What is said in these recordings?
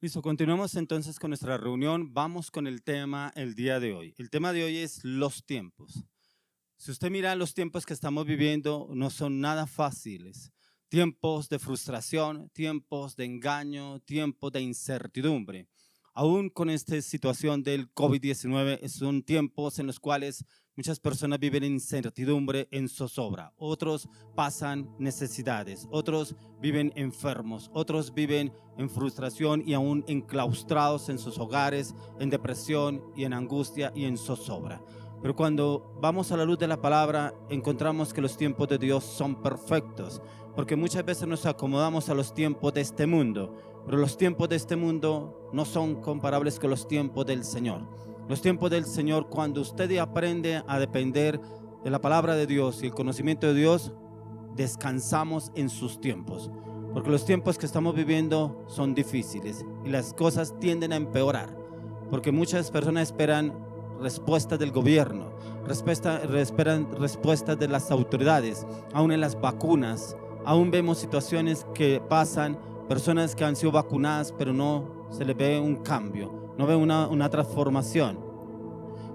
Listo, continuamos entonces con nuestra reunión. Vamos con el tema el día de hoy. El tema de hoy es los tiempos. Si usted mira los tiempos que estamos viviendo, no son nada fáciles. Tiempos de frustración, tiempos de engaño, tiempos de incertidumbre. Aún con esta situación del COVID-19, son tiempos en los cuales muchas personas viven en incertidumbre, en zozobra. Otros pasan necesidades, otros viven enfermos, otros viven en frustración y aún enclaustrados en sus hogares, en depresión y en angustia y en zozobra. Pero cuando vamos a la luz de la palabra, encontramos que los tiempos de Dios son perfectos, porque muchas veces nos acomodamos a los tiempos de este mundo, pero los tiempos de este mundo no son comparables con los tiempos del Señor. Los tiempos del Señor, cuando usted aprende a depender de la palabra de Dios y el conocimiento de Dios, descansamos en sus tiempos, porque los tiempos que estamos viviendo son difíciles y las cosas tienden a empeorar, porque muchas personas esperan respuestas del gobierno, esperan respuestas de las autoridades, aún en las vacunas. Aún vemos situaciones que pasan, personas que han sido vacunadas, pero no se les ve un cambio, no ve una transformación.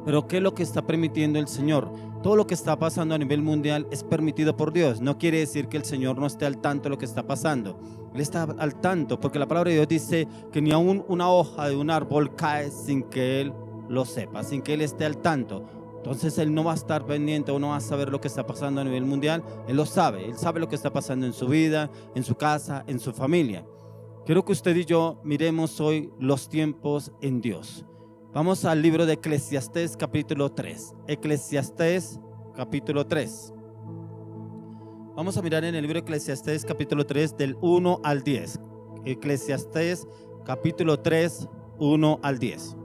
Pero ¿qué es lo que está permitiendo el Señor? Todo lo que está pasando a nivel mundial es permitido por Dios. No quiere decir que el Señor no esté al tanto de lo que está pasando. Él está al tanto, porque la palabra de Dios dice que ni aún una hoja de un árbol cae sin que Él lo sepa, sin que Él esté al tanto. Entonces Él no va a estar pendiente o no va a saber lo que está pasando a nivel mundial. Él lo sabe, Él sabe lo que está pasando en su vida, en su casa, en su familia. Quiero que usted y yo miremos hoy los tiempos en Dios. Vamos al libro de Eclesiastés capítulo 3. Eclesiastés capítulo 3. Vamos a mirar en el libro de Eclesiastés capítulo 3 del 1 al 10. Eclesiastés capítulo 3, 1 al 10.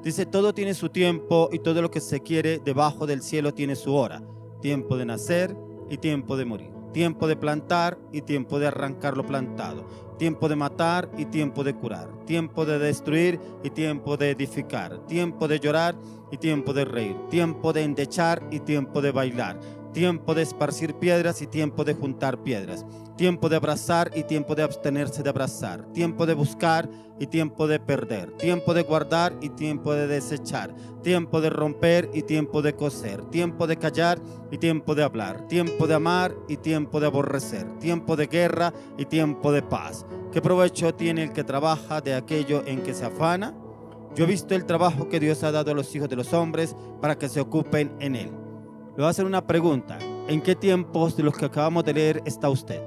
Dice: todo tiene su tiempo y todo lo que se quiere debajo del cielo tiene su hora. Tiempo de nacer y tiempo de morir. Tiempo de plantar y tiempo de arrancar lo plantado. Tiempo de matar y tiempo de curar. Tiempo de destruir y tiempo de edificar. Tiempo de llorar y tiempo de reír. Tiempo de endechar y tiempo de bailar. Tiempo de esparcir piedras y tiempo de juntar piedras. Tiempo de abrazar y tiempo de abstenerse de abrazar. Tiempo de buscar y tiempo de perder. Tiempo de guardar y tiempo de desechar. Tiempo de romper y tiempo de coser. Tiempo de callar y tiempo de hablar. Tiempo de amar y tiempo de aborrecer. Tiempo de guerra y tiempo de paz. ¿Qué provecho tiene el que trabaja de aquello en que se afana? Yo he visto el trabajo que Dios ha dado a los hijos de los hombres para que se ocupen en él. Le voy a hacer una pregunta. ¿En qué tiempos de los que acabamos de leer está usted?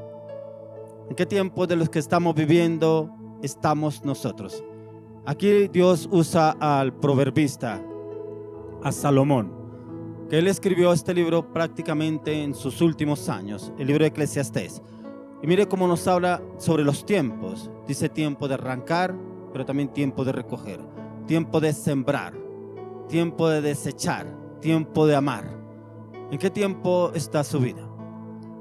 ¿En qué tiempos de los que estamos viviendo estamos nosotros? Aquí Dios usa al proverbista, a Salomón, que él escribió este libro prácticamente en sus últimos años, el libro de Eclesiastés. Y mire cómo nos habla sobre los tiempos. Dice tiempo de arrancar, pero también tiempo de recoger. Tiempo de sembrar, tiempo de desechar, tiempo de amar. ¿En qué tiempo está su vida?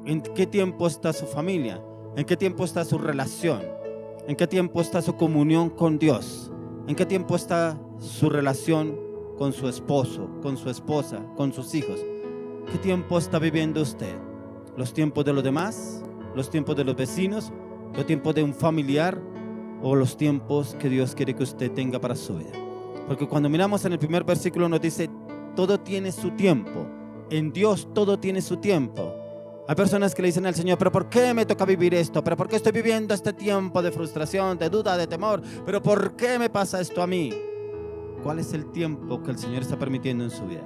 ¿En qué tiempo está su familia? ¿En qué tiempo está su relación? ¿En qué tiempo está su comunión con Dios? ¿En qué tiempo está su relación con su esposo, con su esposa, con sus hijos? ¿Qué tiempo está viviendo usted? ¿Los tiempos de los demás? ¿Los tiempos de los vecinos? ¿Los tiempos de un familiar? ¿O los tiempos que Dios quiere que usted tenga para su vida? Porque cuando miramos en el primer versículo nos dice: todo tiene su tiempo. En Dios todo tiene su tiempo. Hay personas que le dicen al Señor: pero ¿por qué me toca vivir esto? ¿Pero por qué estoy viviendo este tiempo de frustración, de duda, de temor? ¿Pero por qué me pasa esto a mí? ¿Cuál es el tiempo que el Señor está permitiendo en su vida?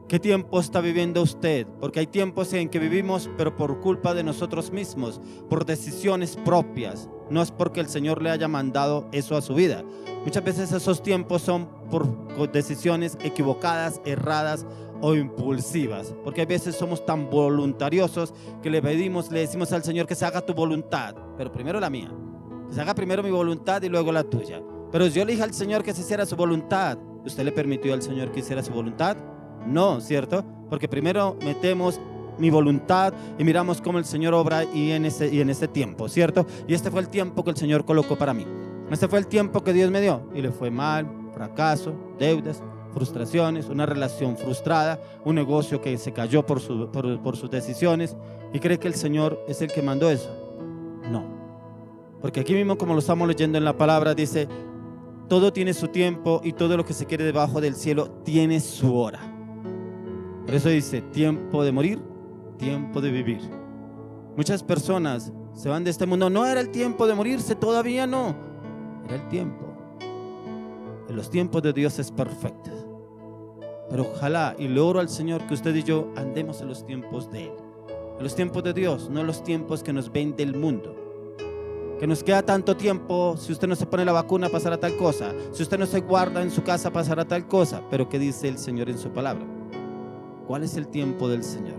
¿Qué tiempo está viviendo usted? Porque hay tiempos en que vivimos, pero por culpa de nosotros mismos, por decisiones propias. No es porque el Señor le haya mandado eso a su vida. Muchas veces esos tiempos son por decisiones equivocadas, erradas o impulsivas. Porque a veces somos tan voluntariosos que le decimos al Señor que se haga tu voluntad, pero primero la mía. Que se haga primero mi voluntad y luego la tuya. Pero yo le dije al Señor que se hiciera su voluntad. ¿Usted le permitió al Señor que hiciera su voluntad? No, ¿cierto? Porque primero metemos mi voluntad y miramos cómo el Señor obra y en ese tiempo, ¿cierto? Y este fue el tiempo que el Señor colocó para mí. Este fue el tiempo que Dios me dio y le fue mal, fracaso, deudas, frustraciones, una relación frustrada, un negocio que se cayó por sus decisiones. ¿Y cree que el Señor es el que mandó eso? No. Porque aquí mismo, como lo estamos leyendo en la palabra, dice, todo tiene su tiempo y todo lo que se quiere debajo del cielo tiene su hora. Por eso dice, tiempo de morir, tiempo de vivir. Muchas personas se van de este mundo, no era el tiempo de morirse, todavía no. Era el tiempo. En los tiempos de Dios es perfecto. Pero ojalá, y le oro al Señor, que usted y yo andemos en los tiempos de Él. En los tiempos de Dios, no en los tiempos que nos ven del mundo. Que nos queda tanto tiempo, si usted no se pone la vacuna pasará tal cosa, si usted no se guarda en su casa pasará tal cosa. Pero ¿qué dice el Señor en su palabra? ¿Cuál es el tiempo del Señor?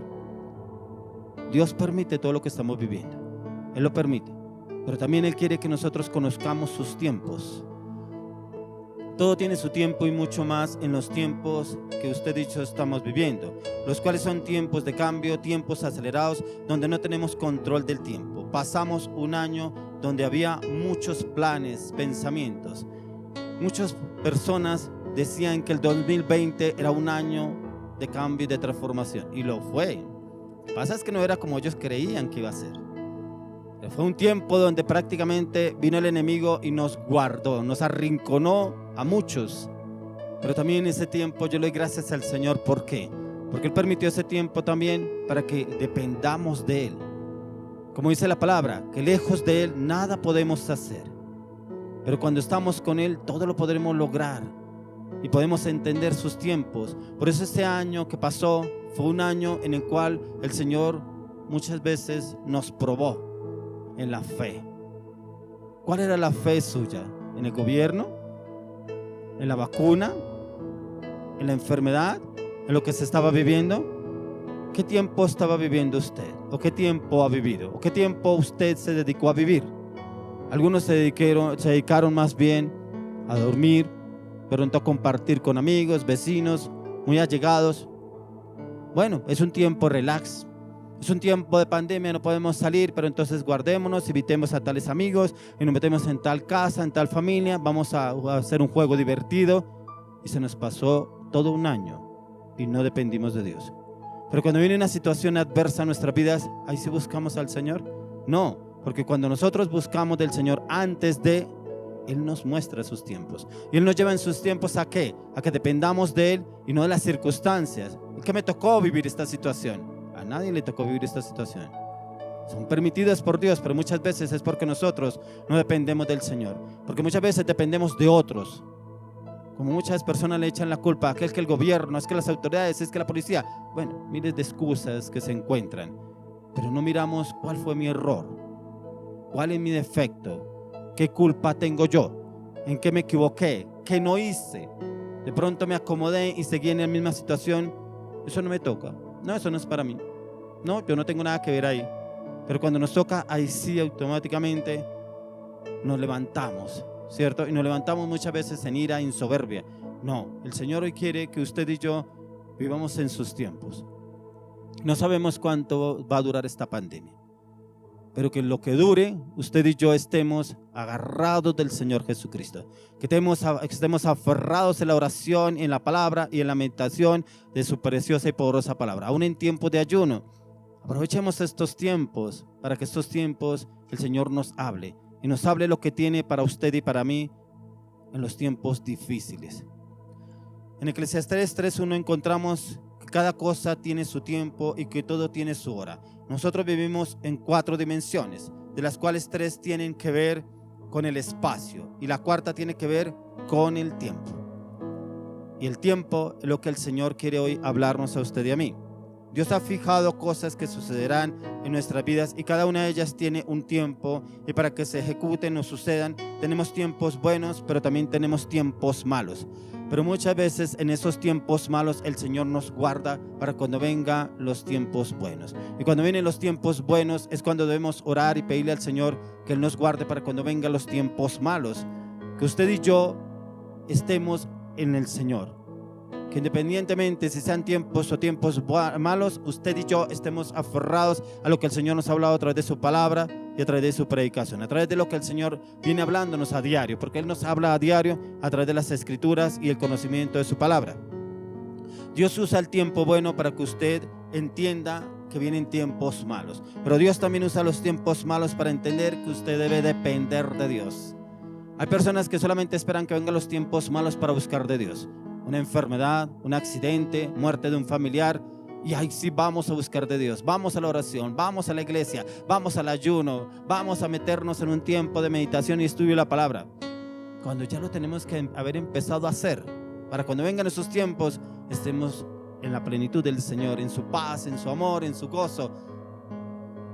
Dios permite todo lo que estamos viviendo, Él lo permite, pero también Él quiere que nosotros conozcamos sus tiempos. Todo tiene su tiempo y mucho más en los tiempos que usted y yo estamos viviendo, los cuales son tiempos de cambio, tiempos acelerados, donde no tenemos control del tiempo. Pasamos un año donde había muchos planes, pensamientos. Muchas personas decían que el 2020 era un año de cambio y de transformación, y lo fue. Lo que pasa es que no era como ellos creían que iba a ser. Fue un tiempo donde prácticamente vino el enemigo y nos guardó, nos arrinconó a muchos. Pero también en ese tiempo yo le doy gracias al Señor. ¿Por qué? Porque Él permitió ese tiempo también para que dependamos de Él. Como dice la palabra, que lejos de Él nada podemos hacer. Pero cuando estamos con Él, todo lo podremos lograr y podemos entender sus tiempos. Por eso este año que pasó fue un año en el cual el Señor muchas veces nos probó en la fe. ¿Cuál era la fe suya? ¿En el gobierno? ¿En la vacuna? ¿En la enfermedad? ¿En lo que se estaba viviendo? ¿Qué tiempo estaba viviendo usted? ¿O qué tiempo ha vivido? ¿O qué tiempo usted se dedicó a vivir? Algunos se dedicaron más bien a dormir, pronto a compartir con amigos, vecinos, muy allegados. Bueno, es un tiempo relax. Es un tiempo de pandemia, no podemos salir, pero entonces guardémonos, invitemos a tales amigos y nos metemos en tal casa, en tal familia, vamos a hacer un juego divertido. Y se nos pasó todo un año y no dependimos de Dios. Pero cuando viene una situación adversa en nuestras vidas, ¿ahí sí buscamos al Señor? No, porque cuando nosotros buscamos del Señor antes de, Él nos muestra sus tiempos. Y Él nos lleva en sus tiempos ¿a qué? A que dependamos de Él y no de las circunstancias. ¿Qué me tocó vivir esta situación? A nadie le tocó vivir esta situación. Son permitidas por Dios, pero muchas veces es porque nosotros no dependemos del Señor. Porque muchas veces dependemos de otros. Como muchas personas le echan la culpa, que es que el gobierno, es que las autoridades, es que la policía. Bueno, miles de excusas que se encuentran. Pero no miramos cuál fue mi error, cuál es mi defecto, qué culpa tengo yo, en qué me equivoqué, qué no hice. De pronto me acomodé y seguí en la misma situación. Eso no me toca. No, eso no es para mí. No, yo no tengo nada que ver ahí. Pero cuando nos toca, ahí sí automáticamente nos levantamos, ¿cierto? Y nos levantamos muchas veces en ira, en soberbia. No, el Señor hoy quiere que usted y yo vivamos en sus tiempos. No sabemos cuánto va a durar esta pandemia, pero que en lo que dure, usted y yo estemos agarrados del Señor Jesucristo, que estemos aferrados en la oración, en la palabra y en la meditación de su preciosa y poderosa palabra. Aún en tiempos de ayuno, aprovechemos estos tiempos para que estos tiempos el Señor nos hable y nos hable lo que tiene para usted y para mí en los tiempos difíciles. En Eclesiastés 3:1 encontramos que cada cosa tiene su tiempo y que todo tiene su hora. Nosotros vivimos en 4 dimensiones, de las cuales 3 tienen que ver con el espacio y la cuarta tiene que ver con el tiempo. Y el tiempo es lo que el Señor quiere hoy hablarnos a usted y a mí. Dios ha fijado cosas que sucederán en nuestras vidas y cada una de ellas tiene un tiempo, y para que se ejecuten o sucedan tenemos tiempos buenos, pero también tenemos tiempos malos. Pero muchas veces en esos tiempos malos el Señor nos guarda para cuando vengan los tiempos buenos. Y cuando vienen los tiempos buenos es cuando debemos orar y pedirle al Señor que Él nos guarde para cuando vengan los tiempos malos. Que usted y yo estemos en el Señor. Que independientemente si sean tiempos o tiempos malos, usted y yo estemos aferrados a lo que el Señor nos ha hablado a través de su palabra y a través de su predicación, a través de lo que el Señor viene hablándonos a diario, porque Él nos habla a diario a través de las Escrituras y el conocimiento de su palabra. Dios usa el tiempo bueno para que usted entienda que vienen tiempos malos. Pero Dios también usa los tiempos malos para entender que usted debe depender de Dios. Hay personas que solamente esperan que vengan los tiempos malos para buscar de Dios. Una enfermedad, un accidente, muerte de un familiar. Y ahí sí vamos a buscar de Dios. Vamos a la oración, vamos a la iglesia, vamos al ayuno, vamos a meternos en un tiempo de meditación y estudio de la palabra. Cuando ya lo tenemos que haber empezado a hacer, para cuando vengan esos tiempos estemos en la plenitud del Señor, en su paz, en su amor, en su gozo,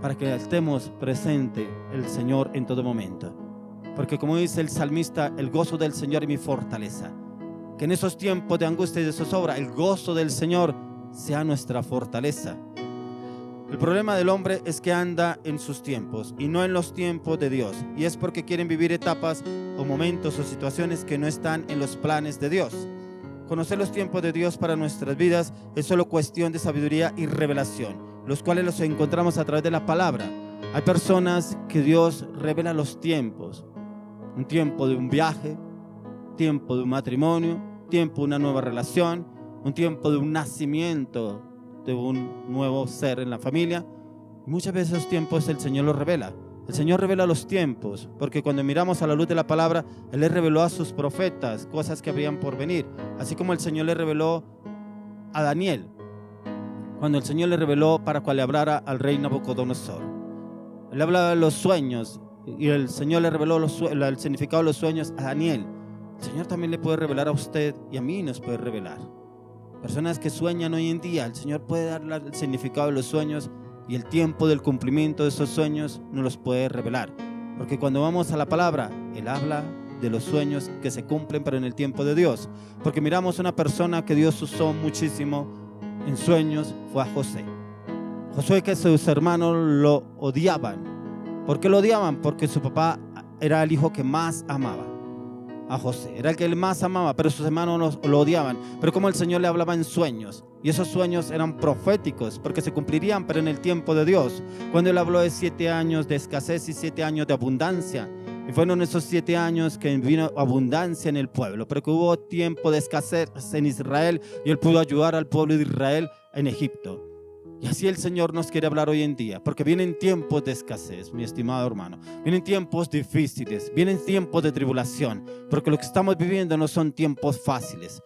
para que estemos presente el Señor en todo momento. Porque como dice el salmista, el gozo del Señor es mi fortaleza. Que en esos tiempos de angustia y de zozobra, el gozo del Señor sea nuestra fortaleza. El problema del hombre es que anda en sus tiempos y no en los tiempos de Dios. Y es porque quieren vivir etapas o momentos o situaciones que no están en los planes de Dios. Conocer los tiempos de Dios para nuestras vidas es solo cuestión de sabiduría y revelación, los cuales los encontramos a través de la palabra. Hay personas que Dios revela los tiempos. Un tiempo de un viaje, tiempo de un matrimonio, tiempo de una nueva relación, un tiempo de un nacimiento de un nuevo ser en la familia. Muchas veces esos tiempos el Señor los revela. El Señor revela los tiempos, porque cuando miramos a la luz de la palabra, Él le reveló a sus profetas cosas que habrían por venir, así como el Señor le reveló a Daniel, cuando el Señor le reveló para que le hablara al rey Nabucodonosor. Él hablaba de los sueños y el Señor le reveló el significado de los sueños a Daniel. El Señor también le puede revelar a usted y a mí nos puede revelar. Personas que sueñan hoy en día, el Señor puede darle el significado de los sueños y el tiempo del cumplimiento de esos sueños nos los puede revelar. Porque cuando vamos a la palabra, Él habla de los sueños que se cumplen pero en el tiempo de Dios. Porque miramos una persona que Dios usó muchísimo en sueños, fue a José. Josué, que sus hermanos lo odiaban. ¿Por qué lo odiaban? Porque su papá era el hijo que más amaba a José, era el que él más amaba, pero sus hermanos lo odiaban. Pero como el Señor le hablaba en sueños, y esos sueños eran proféticos, porque se cumplirían, pero en el tiempo de Dios. Cuando Él habló de 7 años de escasez y 7 años de abundancia, y fueron esos 7 años que vino abundancia en el pueblo, pero que hubo tiempo de escasez en Israel, y Él pudo ayudar al pueblo de Israel en Egipto. Y así el Señor nos quiere hablar hoy en día, porque vienen tiempos de escasez, mi estimado hermano. Vienen tiempos difíciles, vienen tiempos de tribulación, porque lo que estamos viviendo no son tiempos fáciles.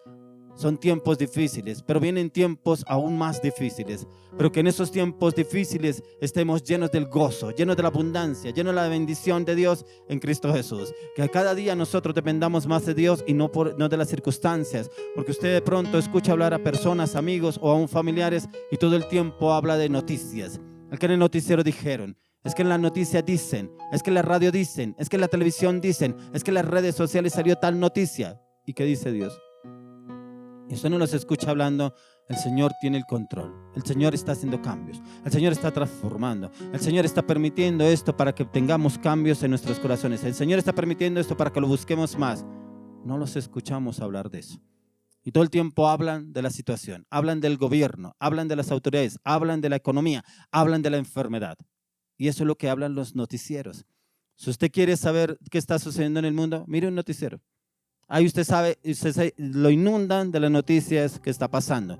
Son tiempos difíciles, pero vienen tiempos aún más difíciles. Pero que en esos tiempos difíciles estemos llenos del gozo, llenos de la abundancia, llenos de la bendición de Dios en Cristo Jesús. Que cada día nosotros dependamos más de Dios y no de las circunstancias. Porque usted de pronto escucha hablar a personas, amigos o aún familiares y todo el tiempo habla de noticias. El que en el noticiero dijeron, es que en las noticias dicen, es que en la radio dicen, es que en la televisión dicen, es que en las redes sociales salió tal noticia. ¿Y qué dice Dios? Y usted no los escucha hablando. El Señor tiene el control. El Señor está haciendo cambios. El Señor está transformando. El Señor está permitiendo esto para que tengamos cambios en nuestros corazones. El Señor está permitiendo esto para que lo busquemos más. No los escuchamos hablar de eso. Y todo el tiempo hablan de la situación, hablan del gobierno, hablan de las autoridades, hablan de la economía, hablan de la enfermedad. Y eso es lo que hablan los noticieros. Si usted quiere saber qué está sucediendo en el mundo, mire un noticiero. Ahí usted sabe, lo inundan de las noticias que está pasando.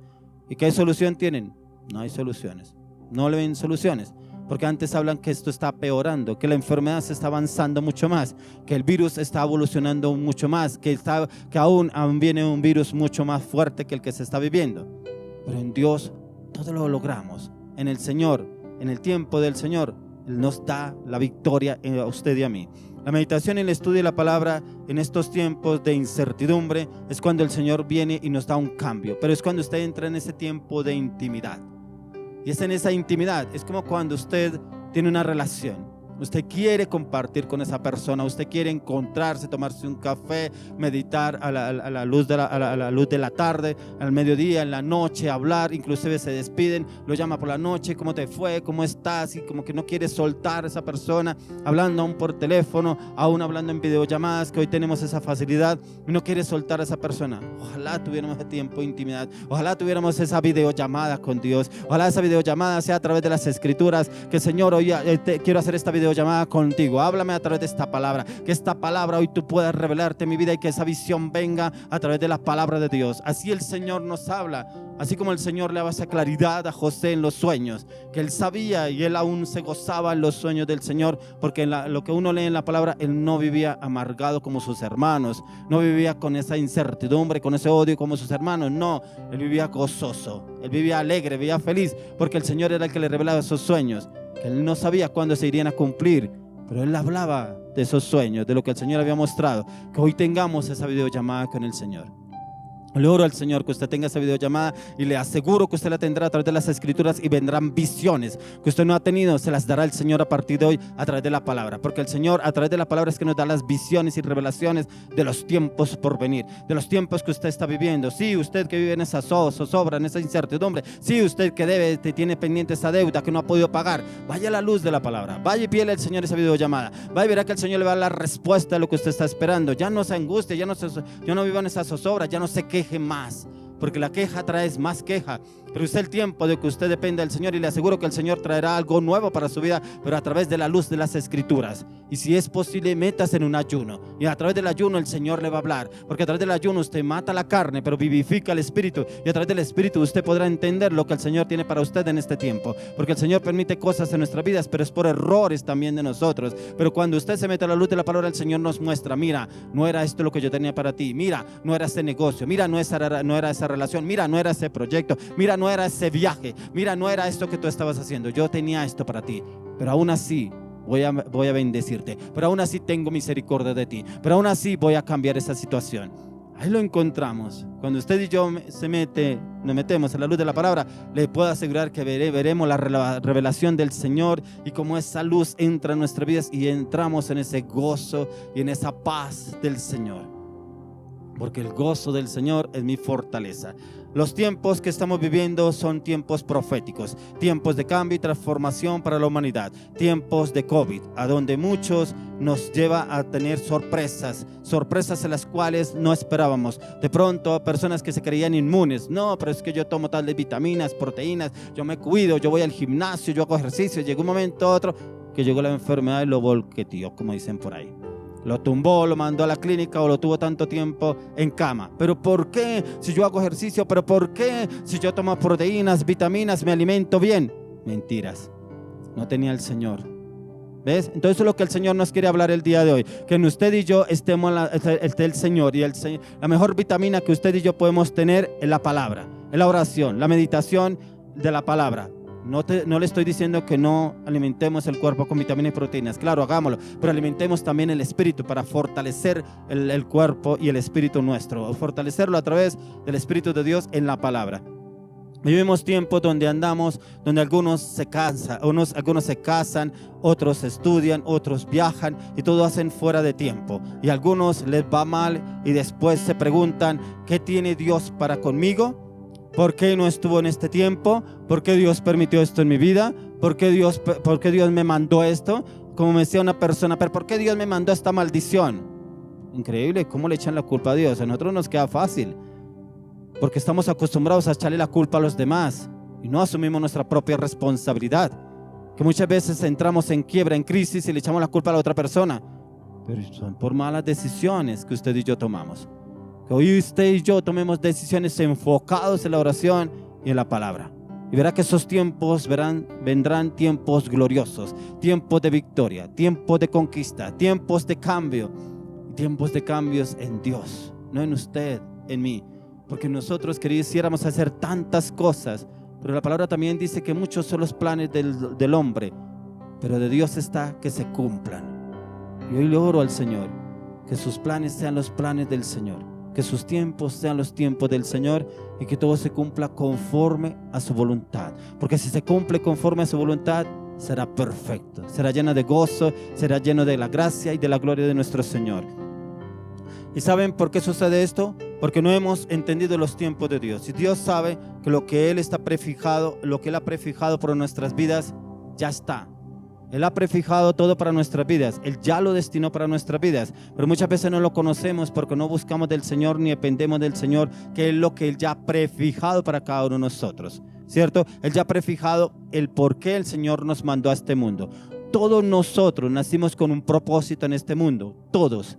¿Y qué solución tienen? No hay soluciones. No le ven soluciones. Porque antes hablan que esto está peorando, que la enfermedad se está avanzando mucho más, que el virus está evolucionando mucho más, que aún viene un virus mucho más fuerte que el que se está viviendo. Pero en Dios todo lo logramos. En el Señor, en el tiempo del Señor, Él nos da la victoria a usted y a mí. La meditación y el estudio de la palabra en estos tiempos de incertidumbre es cuando el Señor viene y nos da un cambio. Pero es cuando usted entra en ese tiempo de intimidad. Y es en esa intimidad, es como cuando usted tiene una relación. Usted quiere compartir con esa persona, usted quiere encontrarse, tomarse un café, meditar a la luz de la tarde, al mediodía, en la noche, hablar, inclusive se despiden, lo llama por la noche, ¿cómo te fue? ¿Cómo estás? Y como que no quiere soltar a esa persona, hablando aún por teléfono, aún hablando en videollamadas, que hoy tenemos esa facilidad, y no quiere soltar a esa persona. Ojalá tuviéramos ese tiempo de intimidad, ojalá tuviéramos esa videollamada con Dios, ojalá esa videollamada sea a través de las Escrituras, que Señor, hoy quiero hacer esta videollamada videollamada contigo. Háblame a través de esta palabra. Que esta palabra hoy tú puedas revelarte en mi vida y que esa visión venga a través de la palabra de Dios. Así el Señor nos habla. Así como el Señor le daba esa claridad a José en los sueños, que él sabía y él aún se gozaba en los sueños del Señor, porque en lo que uno lee en la palabra, él no vivía amargado como sus hermanos, no vivía con esa incertidumbre, con ese odio como sus hermanos, no, él vivía gozoso, él vivía alegre, vivía feliz, porque el Señor era el que le revelaba esos sueños, que él no sabía cuándo se irían a cumplir, pero él hablaba de esos sueños, de lo que el Señor había mostrado. Que hoy tengamos esa videollamada con el Señor. Le oro al Señor que usted tenga esa videollamada y le aseguro que usted la tendrá a través de las Escrituras y vendrán visiones que usted no ha tenido, se las dará el Señor a partir de hoy a través de la palabra, porque el Señor a través de la palabra es que nos da las visiones y revelaciones de los tiempos por venir, de los tiempos que usted está viviendo. Sí, usted que vive en esa zozobra, en esa incertidumbre, sí, usted que tiene pendiente esa deuda que no ha podido pagar, vaya a la luz de la palabra, vaya y pídele al Señor esa videollamada, vaya y verá que el Señor le va a dar la respuesta a lo que usted está esperando. Ya no se angustie, ya no viva en esa zozobra, ya no se queje más, porque la queja trae más queja, pero es el tiempo de que usted dependa del Señor y le aseguro que el Señor traerá algo nuevo para su vida, pero a través de la luz de las Escrituras. Y si es posible, métase en un ayuno y a través del ayuno el Señor le va a hablar, porque a través del ayuno usted mata la carne pero vivifica el espíritu, y a través del espíritu usted podrá entender lo que el Señor tiene para usted en este tiempo, porque el Señor permite cosas en nuestras vidas, pero es por errores también de nosotros. Pero cuando usted se mete a la luz de la palabra, el Señor nos muestra: mira, no era esto lo que yo tenía para ti, mira, no era ese negocio, mira, no era esa relación, mira, no era ese proyecto, mira, no era ese viaje, mira, no era esto que tú estabas haciendo, yo tenía esto para ti, pero aún así voy a bendecirte, pero aún así tengo misericordia de ti, pero aún así voy a cambiar esa situación. Ahí lo encontramos. Cuando usted y yo nos metemos a la luz de la palabra, le puedo asegurar que veremos la revelación del Señor, y cómo esa luz entra en nuestras vidas y entramos en ese gozo y en esa paz del Señor, porque el gozo del Señor es mi fortaleza. Los tiempos que estamos viviendo son tiempos proféticos, tiempos de cambio y transformación para la humanidad, tiempos de COVID, a donde muchos nos lleva a tener sorpresas en las cuales no esperábamos. De pronto, personas que se creían inmunes: no, pero es que yo tomo tales vitaminas, proteínas, yo me cuido, yo voy al gimnasio, yo hago ejercicio. Llegó un momento otro que llegó la enfermedad y lo volqueteó, como dicen por ahí. Lo tumbó, lo mandó a la clínica o lo tuvo tanto tiempo en cama. ¿Pero por qué? Si yo hago ejercicio, ¿pero por qué? Si yo tomo proteínas, vitaminas, me alimento bien. Mentiras. No tenía el Señor. ¿Ves? Entonces, eso es lo que el Señor nos quiere hablar el día de hoy. Que en usted y yo esté el Señor. Y la mejor vitamina que usted y yo podemos tener es la palabra, es la oración, la meditación de la palabra. No le estoy diciendo que no alimentemos el cuerpo con vitaminas y proteínas. Claro, hagámoslo, pero alimentemos también el espíritu para fortalecer el cuerpo y el espíritu nuestro, fortalecerlo a través del Espíritu de Dios en la palabra. Vivimos tiempos donde algunos se casan, otros estudian, otros viajan, y todo hacen fuera de tiempo. Y a algunos les va mal y después se preguntan: ¿qué tiene Dios para conmigo? ¿Por qué no estuvo en este tiempo? ¿Por qué Dios permitió esto en mi vida? ¿Por qué Dios me mandó esto? Como me decía una persona: ¿pero por qué Dios me mandó esta maldición? Increíble cómo le echan la culpa a Dios. A nosotros nos queda fácil, porque estamos acostumbrados a echarle la culpa a los demás y no asumimos nuestra propia responsabilidad, que muchas veces entramos en quiebra, en crisis, y le echamos la culpa a la otra persona, pero son por malas decisiones que usted y yo tomamos. Que hoy usted y yo tomemos decisiones enfocados en la oración y en la palabra, y verá que esos tiempos vendrán tiempos gloriosos, tiempos de victoria, tiempos de conquista, tiempos de cambio, tiempos de cambios en Dios, no en usted, en mí. Porque nosotros quisiéramos hacer tantas cosas, pero la palabra también dice que muchos son los planes del hombre, pero de Dios está que se cumplan. Y hoy le oro al Señor que sus planes sean los planes del Señor, que sus tiempos sean los tiempos del Señor, y que todo se cumpla conforme a su voluntad. Porque si se cumple conforme a su voluntad, será perfecto, será lleno de gozo, será lleno de la gracia y de la gloria de nuestro Señor. ¿Y saben por qué sucede esto? Porque no hemos entendido los tiempos de Dios. Y Dios sabe que lo que Él ha prefijado por nuestras vidas, ya está. Él ha prefijado todo para nuestras vidas. Él ya lo destinó para nuestras vidas. Pero muchas veces no lo conocemos porque no buscamos del Señor ni dependemos del Señor, que es lo que Él ya ha prefijado para cada uno de nosotros, ¿cierto? Él ya ha prefijado el por qué el Señor nos mandó a este mundo. todos nosotros nacimos con un propósito en este mundo, todos.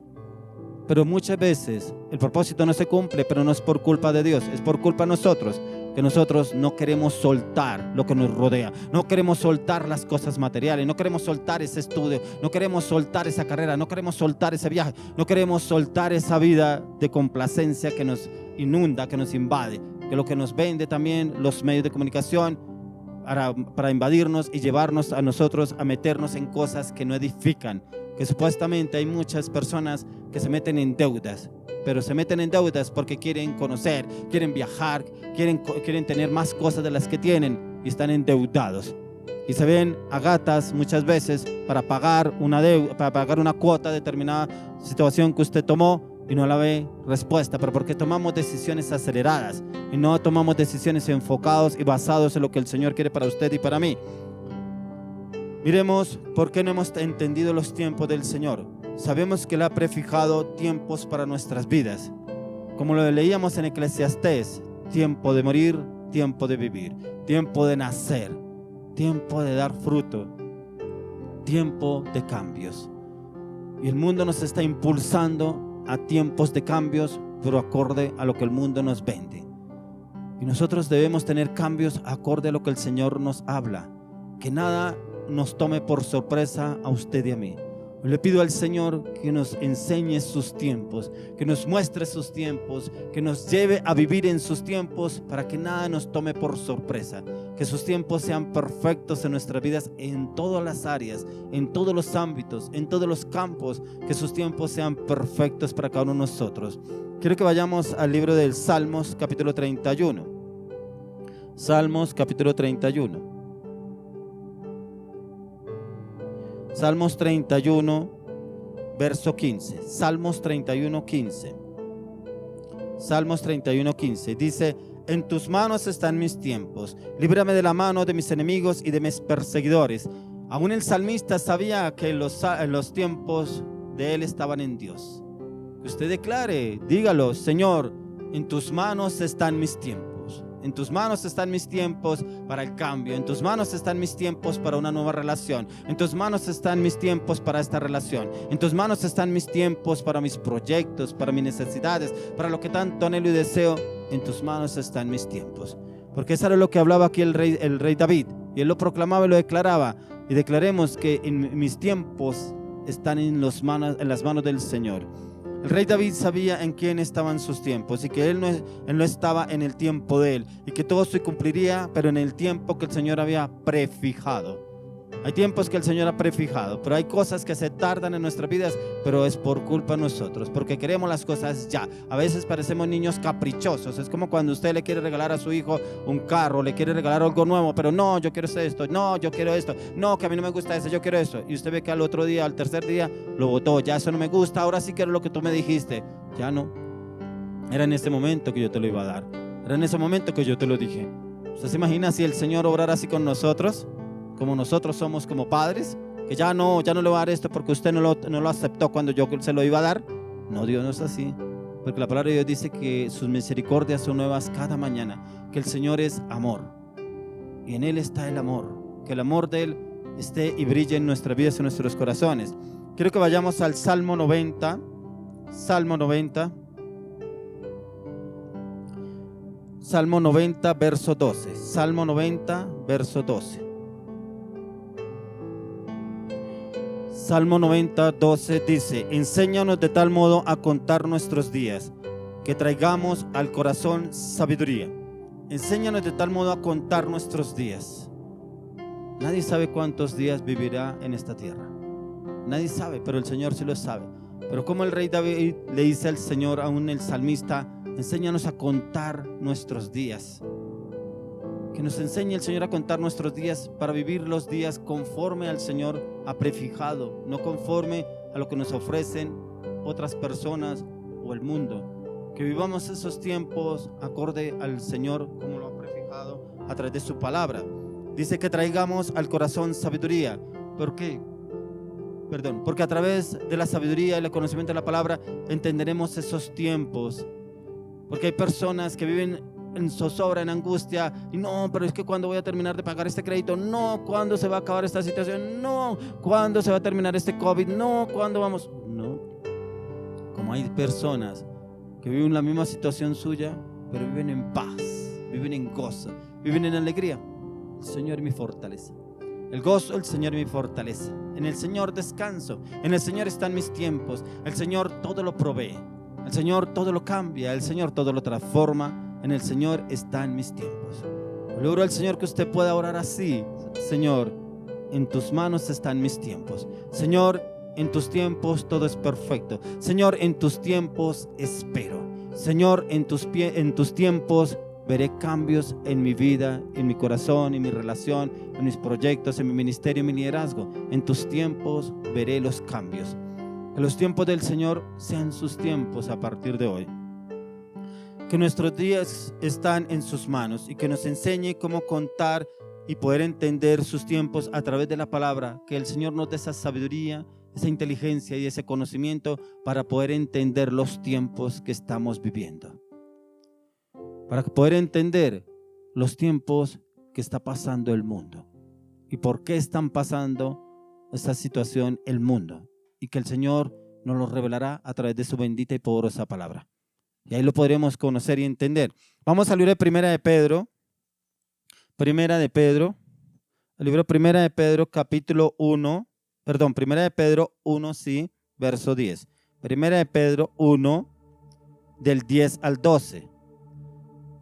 Pero muchas veces el propósito no se cumple, pero no es por culpa de Dios, es por culpa de nosotros, que nosotros no queremos soltar lo que nos rodea, no queremos soltar las cosas materiales, no queremos soltar ese estudio, no queremos soltar esa carrera, no queremos soltar ese viaje, no queremos soltar esa vida de complacencia que nos inunda, que nos invade, que lo que nos vende también los medios de comunicación para invadirnos y llevarnos a nosotros a meternos en cosas que no edifican, que supuestamente hay muchas personas que se meten en deudas, pero se meten en deudas porque quieren conocer, quieren viajar, quieren tener más cosas de las que tienen y están endeudados. Y se ven a gatas muchas veces para pagar una deuda, para pagar una cuota de determinada situación que usted tomó y no la ve respuesta, pero porque tomamos decisiones aceleradas y no tomamos decisiones enfocadas y basadas en lo que el Señor quiere para usted y para mí. Miremos por qué no hemos entendido los tiempos del Señor. Sabemos que Él ha prefijado tiempos para nuestras vidas. Como lo leíamos en Eclesiastés, tiempo de morir, tiempo de vivir, tiempo de nacer, tiempo de dar fruto, tiempo de cambios. Y el mundo nos está impulsando a tiempos de cambios, pero acorde a lo que el mundo nos vende. Y nosotros debemos tener cambios acorde a lo que el Señor nos habla. Que nada nos tome por sorpresa a usted y a mí. Le pido al Señor que nos enseñe sus tiempos, que nos muestre sus tiempos, que nos lleve a vivir en sus tiempos para que nada nos tome por sorpresa. Que sus tiempos sean perfectos en nuestras vidas en todas las áreas, en todos los ámbitos, en todos los campos. Que sus tiempos sean perfectos para cada uno de nosotros. Quiero que vayamos al libro del Salmos, capítulo 31. Salmos, capítulo 31. Salmos 31, verso 15. Salmos 31, 15. Salmos 31, 15. Dice: en tus manos están mis tiempos. Líbrame de la mano de mis enemigos y de mis perseguidores. Aún el salmista sabía que los tiempos de él estaban en Dios. Que usted declare, dígalo: Señor, en tus manos están mis tiempos. En tus manos están mis tiempos para el cambio. En tus manos están mis tiempos para una nueva relación. En tus manos están mis tiempos para esta relación. En tus manos están mis tiempos para mis proyectos, para mis necesidades, para lo que tanto anhelo y deseo. En tus manos están mis tiempos. Porque eso era lo que hablaba aquí el rey David. Y él lo proclamaba y lo declaraba. Y declaremos que en mis tiempos están en las manos del Señor. El rey David sabía en quién estaban sus tiempos y que él no estaba en el tiempo de él y que todo se cumpliría, pero en el tiempo que el Señor había prefijado. Hay tiempos que el Señor ha prefijado, pero hay cosas que se tardan en nuestras vidas, pero es por culpa de nosotros, porque queremos las cosas ya. A veces parecemos niños caprichosos. Es como cuando usted le quiere regalar a su hijo un carro, le quiere regalar algo nuevo, pero no, yo quiero esto, no, yo quiero esto, no, que a mí no me gusta eso, yo quiero eso. Y usted ve que al otro día, al tercer día, lo botó. Ya eso no me gusta, ahora sí quiero lo que tú me dijiste. Ya no. Era en ese momento que yo te lo iba a dar. Era en ese momento que yo te lo dije. ¿Usted se imagina si el Señor obrara así con nosotros? Como nosotros somos como padres, que ya no le voy a dar esto porque usted no lo aceptó cuando yo se lo iba a dar. No, Dios no es así, porque la palabra de Dios dice que sus misericordias son nuevas cada mañana, que el Señor es amor y en Él está el amor, que el amor de Él esté y brille en nuestras vidas y en nuestros corazones. Quiero que vayamos al Salmo 90, Salmo 90, Salmo 90, verso 12, Salmo 90, verso 12. Salmo 90, 12 dice: enséñanos de tal modo a contar nuestros días, que traigamos al corazón sabiduría. Enséñanos de tal modo a contar nuestros días. Nadie sabe cuántos días vivirá en esta tierra. Nadie sabe, pero el Señor sí lo sabe. Pero como el rey David le dice al Señor, aún el salmista: enséñanos a contar nuestros días. Que nos enseñe el Señor a contar nuestros días para vivir los días conforme al Señor ha prefijado, no conforme a lo que nos ofrecen otras personas o el mundo. Que vivamos esos tiempos acorde al Señor como lo ha prefijado a través de su palabra. Dice que traigamos al corazón sabiduría. ¿Por qué? Porque a través de la sabiduría y el conocimiento de la palabra entenderemos esos tiempos. Porque hay personas que viven en zozobra, en angustia, y no, pero es que cuando voy a terminar de pagar este crédito, no, cuándo se va a acabar esta situación, no, cuándo se va a terminar este COVID, no, cuándo vamos, no. Como hay personas que viven la misma situación suya, pero viven en paz, viven en gozo, viven en alegría. El Señor es mi fortaleza. El gozo del Señor es mi fortaleza. En el Señor descanso. En el Señor están mis tiempos. El Señor todo lo provee. El Señor todo lo cambia. El Señor todo lo transforma. En el Señor están mis tiempos. Le oro al Señor que usted pueda orar así. Señor, en tus manos están mis tiempos. Señor, en tus tiempos todo es perfecto. Señor, en tus tiempos espero. Señor, en tus tiempos veré cambios en mi vida, en mi corazón, en mi relación, en mis proyectos, en mi ministerio, en mi liderazgo. En tus tiempos veré los cambios. Que los tiempos del Señor sean sus tiempos a partir de hoy. Que nuestros días están en sus manos y que nos enseñe cómo contar y poder entender sus tiempos a través de la palabra. Que el Señor nos dé esa sabiduría, esa inteligencia y ese conocimiento para poder entender los tiempos que estamos viviendo. Para poder entender los tiempos que está pasando el mundo y por qué están pasando esta situación el mundo, y que el Señor nos lo revelará a través de su bendita y poderosa palabra, y ahí lo podremos conocer y entender. Vamos al libro de Primera de Pedro, el libro Primera de Pedro capítulo 1, Primera de Pedro 1, sí, verso 10. Primera de Pedro 1, del 10 al 12.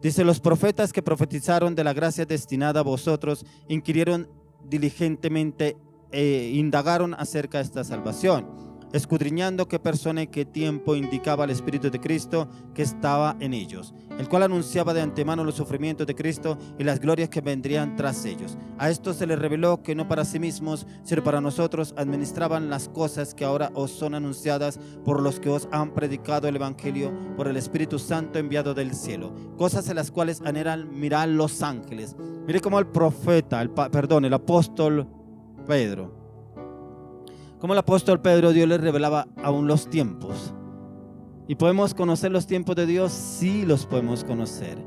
Dice: los profetas que profetizaron de la gracia destinada a vosotros inquirieron diligentemente e indagaron acerca de esta salvación, escudriñando qué persona y qué tiempo indicaba el Espíritu de Cristo que estaba en ellos, el cual anunciaba de antemano los sufrimientos de Cristo y las glorias que vendrían tras ellos. A esto se les reveló que no para sí mismos, sino para nosotros administraban las cosas que ahora os son anunciadas por los que os han predicado el Evangelio por el Espíritu Santo enviado del cielo, cosas en las cuales anhelan mirar los ángeles. Mire cómo el apóstol Pedro, como el apóstol Pedro, Dios le revelaba aún los tiempos. ¿Y podemos conocer los tiempos de Dios? Sí, los podemos conocer.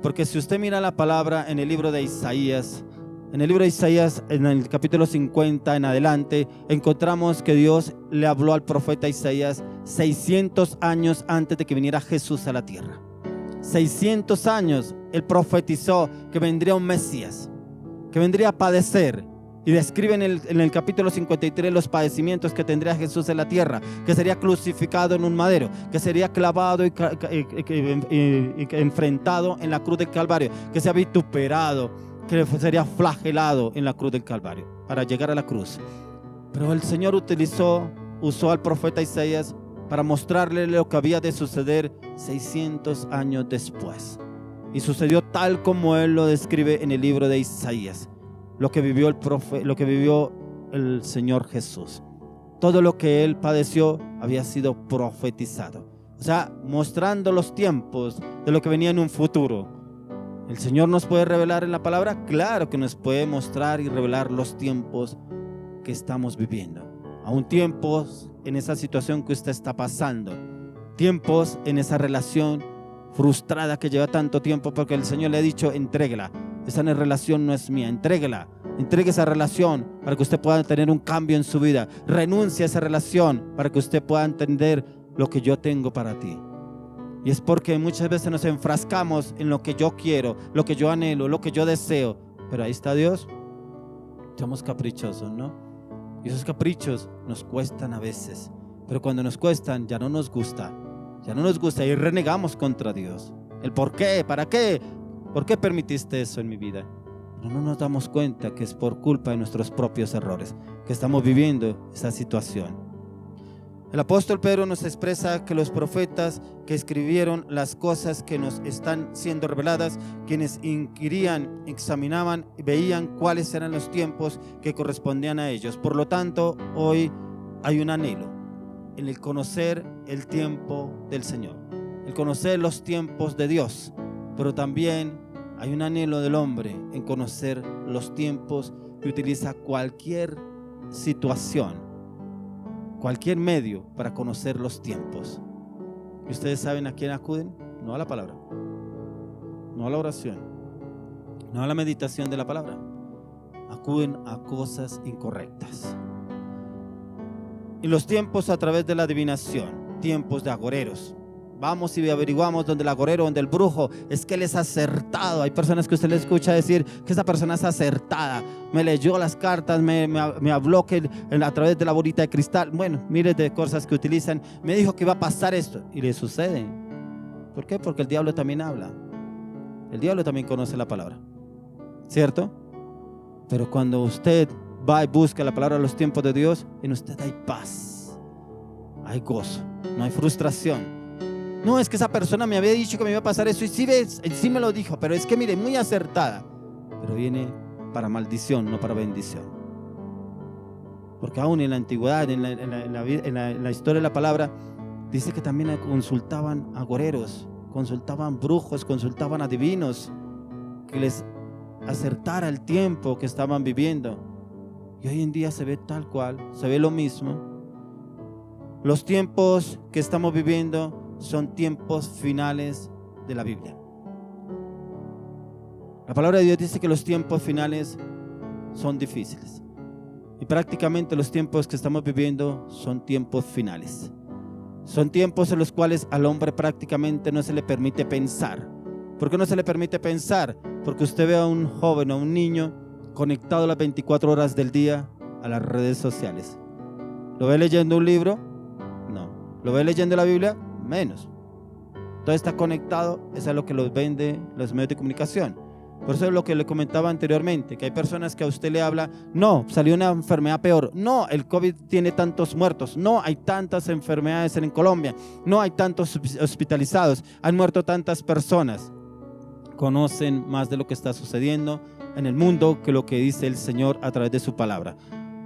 Porque si usted mira la palabra en el libro de Isaías, en el capítulo 50 en adelante, encontramos que Dios le habló al profeta Isaías 600 años antes de que viniera Jesús a la tierra. 600 años él profetizó que vendría un Mesías, que vendría a padecer. Y describe en el capítulo 53 los padecimientos que tendría Jesús en la tierra, que sería crucificado en un madero, que sería clavado y enfrentado en la cruz del Calvario, que sería vituperado, que sería flagelado en la cruz del Calvario para llegar a la cruz. Pero el Señor usó al profeta Isaías para mostrarle lo que había de suceder 600 años después. Y sucedió tal como él lo describe en el libro de Isaías. Lo que vivió el Señor Jesús, todo lo que él padeció había sido profetizado, o sea, mostrando los tiempos de lo que venía en un futuro. ¿El Señor nos puede revelar en la palabra? Claro que nos puede mostrar y revelar los tiempos que estamos viviendo, aún tiempos en esa situación que usted está pasando, tiempos en esa relación frustrada que lleva tanto tiempo, porque el Señor le ha dicho: entrégala. Esa relación no es mía, entrégala. Entregue esa relación para que usted pueda tener un cambio en su vida. Renuncie a esa relación para que usted pueda entender lo que yo tengo para ti. Y es porque muchas veces nos enfrascamos en lo que yo quiero, lo que yo anhelo, lo que yo deseo. Pero ahí está Dios. Somos caprichosos, ¿no? Y esos caprichos nos cuestan a veces. Pero cuando nos cuestan ya no nos gusta. Ya no nos gusta y renegamos contra Dios. ¿El por qué? ¿Para qué? ¿Por qué permitiste eso en mi vida? Pero no nos damos cuenta que es por culpa de nuestros propios errores que estamos viviendo esa situación. El apóstol Pedro nos expresa que los profetas que escribieron las cosas que nos están siendo reveladas, quienes inquirían, examinaban y veían cuáles eran los tiempos que correspondían a ellos. Por lo tanto, hoy hay un anhelo en el conocer el tiempo del Señor, el conocer los tiempos de Dios. Pero también hay un anhelo del hombre en conocer los tiempos que utiliza cualquier situación, cualquier medio para conocer los tiempos. ¿Y ustedes saben a quién acuden? No a la palabra. no a la oración, no a la meditación de la palabra. Acuden a cosas incorrectas. Y los tiempos a través de la adivinación, tiempos de agoreros. Vamos y averiguamos donde el agorero, donde el brujo, es que él es acertado. Hay personas que usted le escucha decir que esa persona es acertada. Me leyó las cartas, me habló que a través de la bolita de cristal. Bueno, miles de cosas que utilizan. Me dijo que iba a pasar esto. Y le sucede. ¿Por qué? Porque el diablo también habla. El diablo también conoce la palabra. ¿Cierto? Pero cuando usted va y busca la palabra de los tiempos de Dios, en usted hay paz, hay gozo, no hay frustración. No, es que esa persona me había dicho que me iba a pasar eso y sí me lo dijo, pero es que mire, muy acertada. Pero viene para maldición, no para bendición. Porque aún en la antigüedad, en la historia de la palabra, dice que también consultaban agoreros, consultaban brujos, consultaban adivinos, que les acertara el tiempo que estaban viviendo. Y hoy en día se ve tal cual, se ve lo mismo. Los tiempos que estamos viviendo son tiempos finales de la Biblia. La palabra de Dios dice que los tiempos finales son difíciles. Y prácticamente los tiempos que estamos viviendo son tiempos finales. Son tiempos en los cuales al hombre prácticamente no se le permite pensar. ¿Por qué no se le permite pensar? Porque usted ve a un joven o un niño conectado las 24 horas del día a las redes sociales. ¿Lo ve leyendo un libro? No. ¿Lo ve leyendo la Biblia? Menos. Todo está conectado. Eso es lo que los vende los medios de comunicación. Por eso es lo que le comentaba anteriormente, que hay personas que a usted le habla, no, salió una enfermedad peor, no, el COVID tiene tantos muertos, no, hay tantas enfermedades en Colombia, no, hay tantos hospitalizados, han muerto tantas personas. Conocen más de lo que está sucediendo en el mundo que lo que dice el Señor a través de su palabra.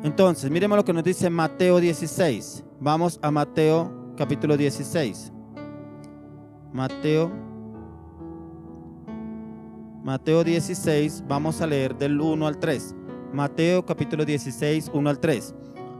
Entonces, miremos lo que nos dice Mateo 16. Vamos a Mateo capítulo 16. Mateo 16, vamos a leer del 1 al 3. Mateo capítulo 16, 1 al 3.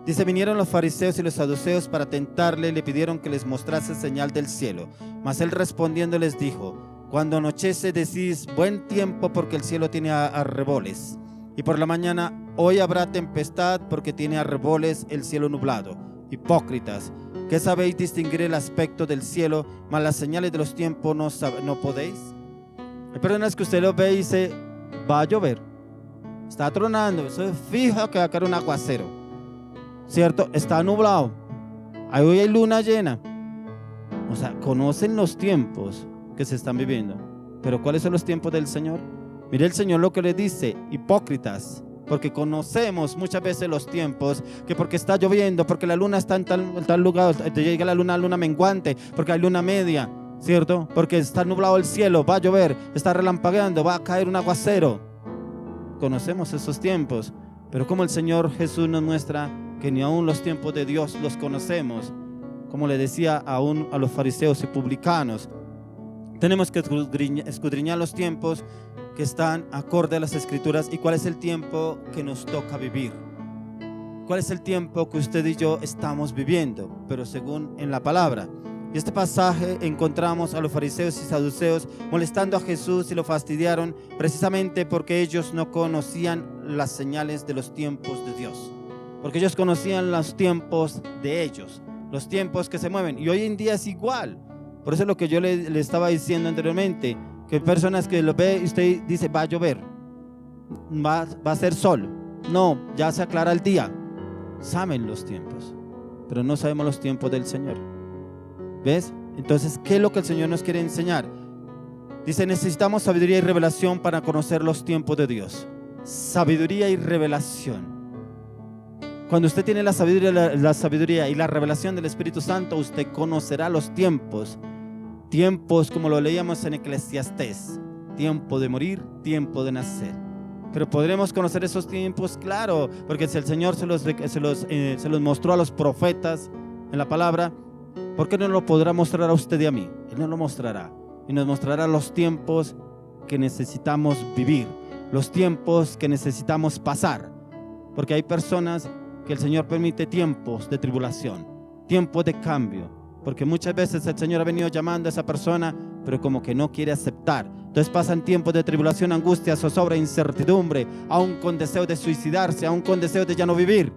Dice: vinieron los fariseos y los saduceos para tentarle y le pidieron que les mostrase señal del cielo. Mas él respondiendo les dijo: cuando anochece decís buen tiempo, porque el cielo tiene arreboles. Y por la mañana, hoy habrá tempestad, porque tiene arreboles el cielo nublado. Hipócritas, ¿qué sabéis distinguir el aspecto del cielo, mas las señales de los tiempos no podéis? Hay personas que usted lo ve y dice: va a llover, está tronando, eso es fijo que va a caer un aguacero, ¿cierto? Está nublado, hoy hay luna llena. O sea, conocen los tiempos que se están viviendo. Pero ¿cuáles son los tiempos del Señor? Mire el Señor lo que le dice: hipócritas, porque conocemos muchas veces los tiempos, que porque está lloviendo, porque la luna está en tal lugar, llega la luna menguante, porque hay luna media, ¿cierto? Porque está nublado el cielo, va a llover, está relampagueando, va a caer un aguacero. Conocemos esos tiempos, pero como el Señor Jesús nos muestra que ni aún los tiempos de Dios los conocemos, como le decía aún a los fariseos y publicanos, tenemos que escudriñar los tiempos que están acorde a las Escrituras y cuál es el tiempo que nos toca vivir. ¿Cuál es el tiempo que usted y yo estamos viviendo? Pero según en la palabra. Y este pasaje encontramos a los fariseos y saduceos molestando a Jesús y lo fastidiaron precisamente porque ellos no conocían las señales de los tiempos de Dios. Porque ellos conocían los tiempos de ellos, los tiempos que se mueven. Y hoy en día es igual. Por eso es lo que yo le estaba diciendo anteriormente, que hay personas que lo ve y usted dice: va a llover, va a ser sol, no, ya se aclara el día. Saben los tiempos, pero no sabemos los tiempos del Señor. ¿Ves? Entonces, ¿qué es lo que el Señor nos quiere enseñar? Dice: necesitamos sabiduría y revelación para conocer los tiempos de Dios. Sabiduría y revelación. Cuando usted tiene la sabiduría y la revelación del Espíritu Santo, usted conocerá los tiempos. Tiempos como lo leíamos en Eclesiastés: tiempo de morir, tiempo de nacer. Pero podremos conocer esos tiempos, claro, porque si el Señor se los mostró a los profetas en la palabra, ¿por qué no lo podrá mostrar a usted y a mí? Él nos lo mostrará y nos mostrará los tiempos que necesitamos vivir, los tiempos que necesitamos pasar, porque hay personas que el Señor permite tiempos de tribulación, tiempos de cambio, porque muchas veces el Señor ha venido llamando a esa persona, pero como que no quiere aceptar. Entonces pasan tiempos de tribulación, angustia, zozobra, incertidumbre, aún con deseo de suicidarse, aún con deseo de ya no vivir.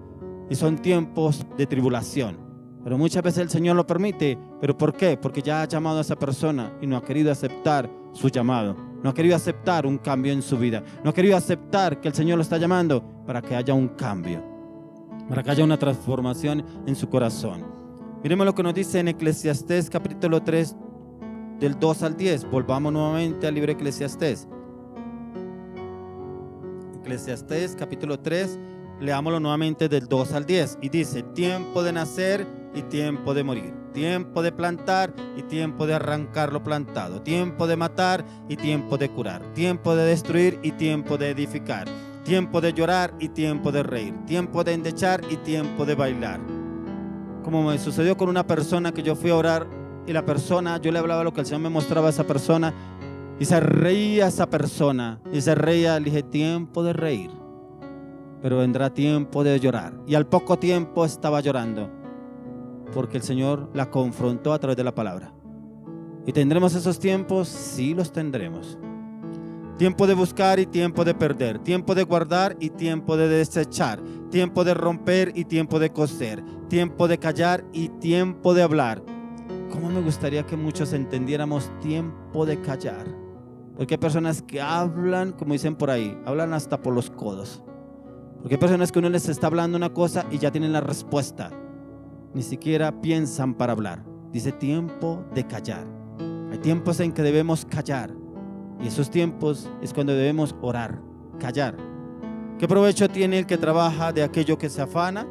Y son tiempos de tribulación. Pero muchas veces el Señor lo permite. ¿Pero por qué? Porque ya ha llamado a esa persona y no ha querido aceptar su llamado. No ha querido aceptar un cambio en su vida. No ha querido aceptar que el Señor lo está llamando para que haya un cambio, para que haya una transformación en su corazón. Miremos lo que nos dice en Eclesiastés capítulo 3, del 2 al 10. Volvamos nuevamente al libro de Eclesiastés. Eclesiastés capítulo 3, leámoslo nuevamente del 2 al 10. Y dice: tiempo de nacer y tiempo de morir, tiempo de plantar y tiempo de arrancar lo plantado, tiempo de matar y tiempo de curar, tiempo de destruir y tiempo de edificar, tiempo de llorar y tiempo de reír, tiempo de endechar y tiempo de bailar. Como me sucedió con una persona que yo fui a orar y la persona, yo le hablaba lo que el Señor me mostraba a esa persona y se reía esa persona y se reía. Le dije: tiempo de reír, pero vendrá tiempo de llorar. Y al poco tiempo estaba llorando, porque el Señor la confrontó a través de la palabra. ¿Y tendremos esos tiempos? Sí, los tendremos. Tiempo de buscar y tiempo de perder, tiempo de guardar y tiempo de desechar, tiempo de romper y tiempo de coser, tiempo de callar y tiempo de hablar. ¿Cómo me gustaría que muchos entendiéramos tiempo de callar? Porque hay personas que hablan, como dicen por ahí, hablan hasta por los codos. Porque hay personas que uno les está hablando una cosa y ya tienen la respuesta. Ni siquiera piensan para hablar. Dice tiempo de callar. Hay tiempos en que debemos callar. Y esos tiempos es cuando debemos orar, callar. ¿Qué provecho tiene el que trabaja de aquello que se afana?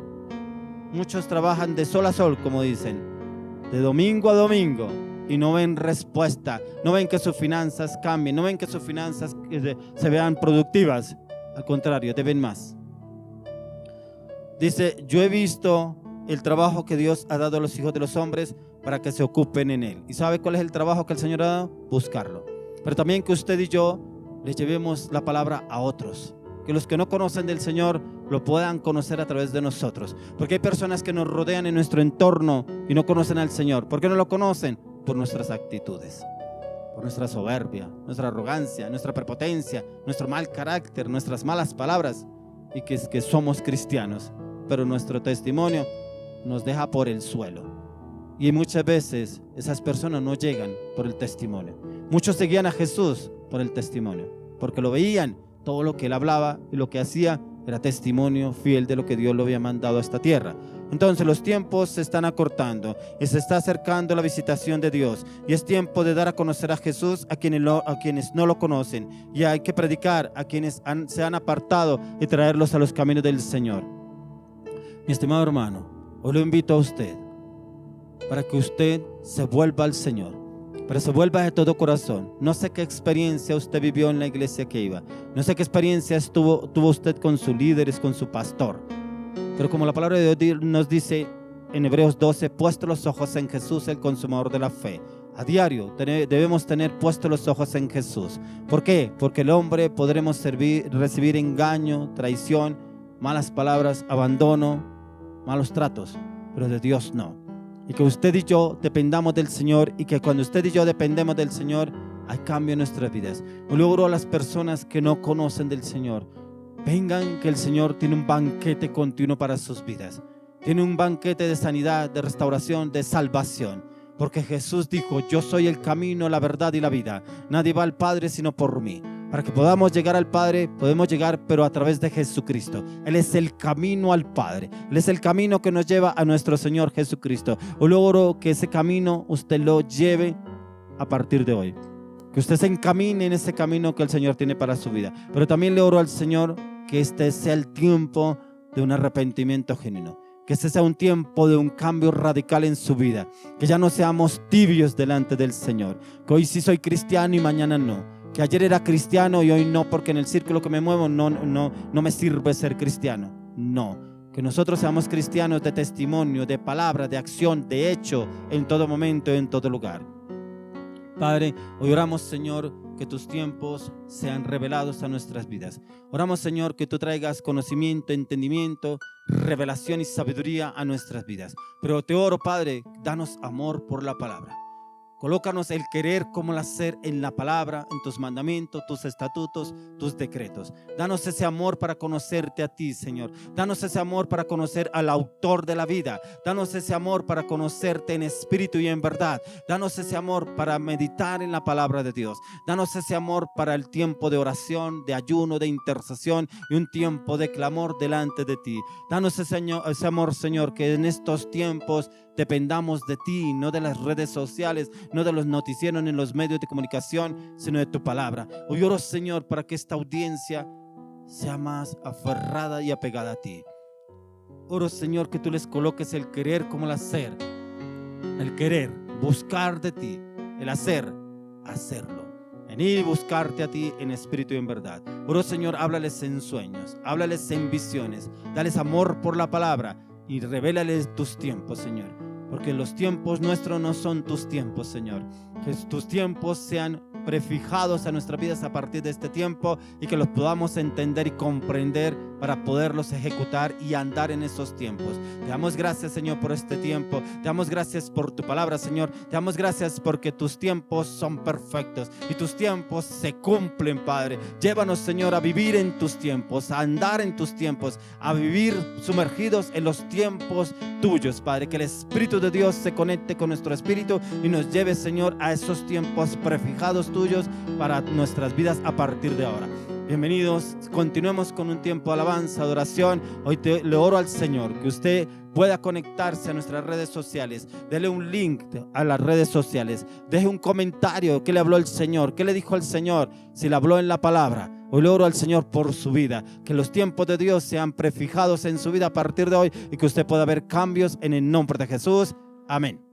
Muchos trabajan de sol a sol, como dicen, de domingo a domingo, y no ven respuesta, no ven que sus finanzas cambien, no ven que sus finanzas se vean productivas. Al contrario, deben más. Dice: yo he visto el trabajo que Dios ha dado a los hijos de los hombres para que se ocupen en él. ¿Y sabe cuál es el trabajo que el Señor ha dado? Buscarlo. Pero también que usted y yo le llevemos la palabra a otros. Que los que no conocen del Señor lo puedan conocer a través de nosotros. Porque hay personas que nos rodean en nuestro entorno y no conocen al Señor. ¿Por qué no lo conocen? Por nuestras actitudes, por nuestra soberbia, nuestra arrogancia, nuestra prepotencia, nuestro mal carácter, nuestras malas palabras. Y que somos cristianos, pero nuestro testimonio nos deja por el suelo. Y muchas veces esas personas no llegan por el testimonio. Muchos seguían a Jesús por el testimonio, porque lo veían, todo lo que él hablaba y lo que hacía era testimonio fiel de lo que Dios lo había mandado a esta tierra. Entonces los tiempos se están acortando y se está acercando la visitación de Dios, y es tiempo de dar a conocer a Jesús a quienes no lo conocen, y hay que predicar a quienes se han apartado y traerlos a los caminos del Señor. Mi estimado hermano, hoy lo invito a usted para que usted se vuelva al Señor, pero se vuelva de todo corazón. No sé qué experiencia usted vivió en la iglesia que iba, no sé qué experiencia tuvo usted con sus líderes, con su pastor, pero como la palabra de Dios nos dice en Hebreos 12, puesto los ojos en Jesús, el consumador de la fe. A diario debemos tener puestos los ojos en Jesús. ¿Por qué? Porque el hombre podremos recibir engaño, traición, malas palabras, abandono, malos tratos, pero de Dios no. Y que usted y yo dependamos del Señor, y que cuando usted y yo dependemos del Señor hay cambio en nuestras vidas. Yo le oro a las personas que no conocen del Señor: vengan, que el Señor tiene un banquete continuo para sus vidas. Tiene un banquete de sanidad, de restauración, de salvación. Porque Jesús dijo: yo soy el camino, la verdad y la vida. Nadie va al Padre sino por mí. Para que podamos llegar al Padre, podemos llegar, pero a través de Jesucristo. Él es el camino al Padre. Él es el camino que nos lleva a nuestro Señor Jesucristo. Yo le oro que ese camino usted lo lleve a partir de hoy. Que usted se encamine en ese camino que el Señor tiene para su vida. Pero también le oro al Señor que este sea el tiempo de un arrepentimiento genuino. Que este sea un tiempo de un cambio radical en su vida. Que ya no seamos tibios delante del Señor. Que hoy sí soy cristiano y mañana no. Que ayer era cristiano y hoy no, porque en el círculo que me muevo no me sirve ser cristiano. No. Que nosotros seamos cristianos de testimonio, de palabra, de acción, de hecho, en todo momento, en todo lugar. Padre, hoy oramos, Señor, que que tus tiempos sean revelados a nuestras vidas. Oramos, Señor, que tú traigas conocimiento, entendimiento, revelación y sabiduría a nuestras vidas. Pero te oro, Padre, danos amor por la palabra. Colócanos el querer como el hacer en la palabra, en tus mandamientos, tus estatutos, tus decretos. Danos ese amor para conocerte a ti, Señor. Danos ese amor para conocer al autor de la vida. Danos ese amor para conocerte en espíritu y en verdad. Danos ese amor para meditar en la palabra de Dios. Danos ese amor para el tiempo de oración, de ayuno, de intercesión y un tiempo de clamor delante de ti. Danos ese amor, Señor, que en estos tiempos dependamos de ti, no de las redes sociales, no de los noticieros ni los medios de comunicación, sino de tu palabra. Hoy oro, Señor, para que esta audiencia sea más aferrada y apegada a ti. Oro, Señor, que tú les coloques el querer como el hacer. El querer, buscar de ti. El hacer, hacerlo. Venir y buscarte a ti en espíritu y en verdad. Oro, Señor, háblales en sueños, háblales en visiones. Dales amor por la palabra y revélales tus tiempos, Señor. Porque los tiempos nuestros no son tus tiempos, Señor. Que tus tiempos sean prefijados a nuestras vidas a partir de este tiempo y que los podamos entender y comprender para poderlos ejecutar y andar en esos tiempos. Te damos gracias, Señor, por este tiempo. Te damos gracias por tu palabra, Señor. Te damos gracias porque tus tiempos son perfectos y tus tiempos se cumplen, Padre. Llévanos, Señor, a vivir en tus tiempos, a andar en tus tiempos, a vivir sumergidos en los tiempos tuyos, Padre. Que el Espíritu de Dios se conecte con nuestro espíritu y nos lleve, Señor, a esos tiempos prefijados tuyos para nuestras vidas a partir de ahora. Bienvenidos, continuemos con un tiempo de alabanza, de oración. Hoy le oro al Señor que usted pueda conectarse a nuestras redes sociales. Dele un link a las redes sociales. Deje un comentario. ¿Qué le habló el Señor? ¿Qué le dijo el Señor? Si le habló en la palabra. Hoy le oro al Señor por su vida. Que los tiempos de Dios sean prefijados en su vida a partir de hoy y que usted pueda ver cambios en el nombre de Jesús. Amén.